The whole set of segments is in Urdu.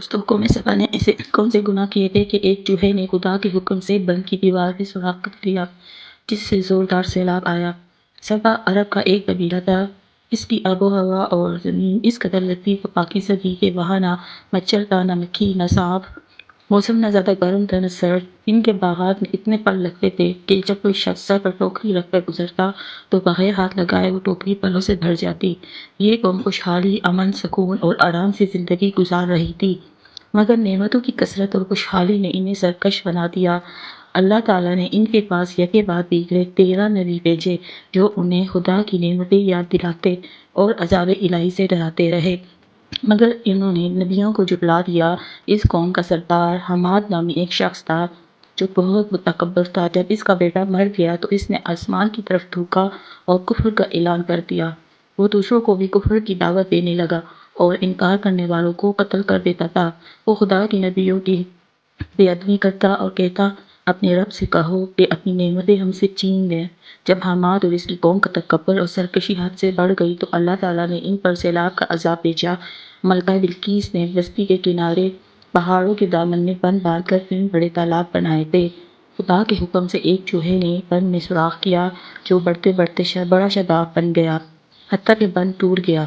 دوست قوم سبا نے ایسے کون سے گناہ کیے تھے کہ ایک چوہے نے خدا کے حکم سے بن کی دیوار میں سوراخ کر دیا جس سے زوردار سیلاب آیا۔ سبا عرب کا ایک قبیلہ تھا۔ اس کی آب و ہوا اور زمین اس قدر لطیف و پاکیزہ تھی کہ وہاں نہ مچھر تھا، نہ مکھی، نہ سانپ۔ موسم نہ زیادہ گرم تھا نہ سرد۔ ان کے باغات میں اتنے پھل لگتے تھے کہ جب کوئی شخص سر پر ٹوکری رکھ کر گزرتا تو بغیر ہاتھ لگائے وہ ٹوکری پھلوں سے بھر جاتی۔ یہ قوم خوشحالی، امن، سکون اور آرام سے زندگی گزار رہی تھی، مگر نعمتوں کی کثرت اور خوشحالی نے انہیں سرکش بنا دیا۔ اللہ تعالیٰ نے ان کے پاس یکے بعد دیگرے 13 نبی بھیجے جو انہیں خدا کی نعمتیں یاد دلاتے اور عذاب الہی سے ڈراتے رہے، مگر انہوں نے نبیوں کو جھٹلا دیا۔ اس قوم کا سردار حماد نامی ایک شخص تھا جو بہت متکبر تھا۔ جب اس کا بیٹا مر گیا تو اس نے آسمان کی طرف تھوکا اور کفر کا اعلان کر دیا۔ وہ دوسروں کو بھی کفر کی دعوت دینے لگا اور انکار کرنے والوں کو قتل کر دیتا تھا۔ وہ خدا کے نبیوں کی بے ادبی کرتا اور کہتا، اپنے رب سے کہو کہ اپنی نعمتیں ہم سے چھین لے۔ جب حماد اور اس کی قوم کا تکبر اور سرکشی حد سے بڑھ گئی تو اللہ تعالیٰ نے ان پر سیلاب کا عذاب بھیجا۔ ملکہ بلقیس نے بستی کے کنارے پہاڑوں کے دامن میں بند باندھ کر 3 بڑے تالاب بنائے تھے۔ خدا کے حکم سے ایک چوہے نے بند میں سوراخ کیا جو بڑھتے بڑھتے بڑا شگاف بن گیا، حتیٰ کہ بند ٹوٹ گیا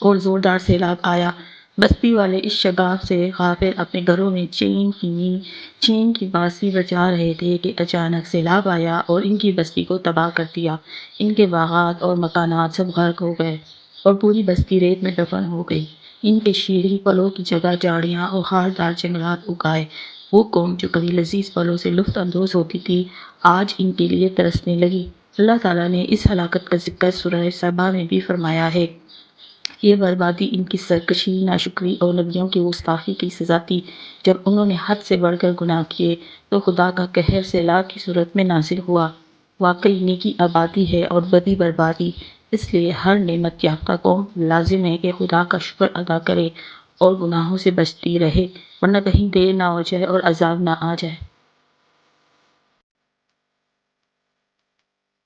اور زوردار سیلاب آیا۔ بستی والے اس شگاف سے غافل اپنے گھروں میں چین کی بانسری بجا رہے تھے کہ اچانک سیلاب آیا اور ان کی بستی کو تباہ کر دیا۔ ان کے باغات اور مکانات سب غرق ہو گئے اور پوری بستی ریت میں دفن ہو گئی۔ ان کے شیریں پھلوں کی جگہ جھاڑیاں اور خاردار جنگلات اگ آئے۔ وہ قوم جو کبھی لذیذ پھلوں سے لطف اندوز ہوتی تھی آج ان کے لیے ترسنے لگی۔ اللہ تعالیٰ نے اس ہلاکت کا ذکر سورہ سبا میں بھی فرمایا ہے۔ یہ بربادی ان کی سرکشی، ناشکری اور نبیوں کی گستاخی کی سزا تھی۔ جب انہوں نے حد سے بڑھ کر گناہ کیے تو خدا کا قہر سیلاب کی صورت میں نازل ہوا۔ واقعی نیکی آبادی ہے اور بدی بربادی، اس لیے ہر نعمت یافتہ قوم لازم ہے کہ خدا کا شکر ادا کرے اور گناہوں سے بچتی رہے، ورنہ کہیں دیر نہ ہو جائے اور عذاب نہ آ جائے۔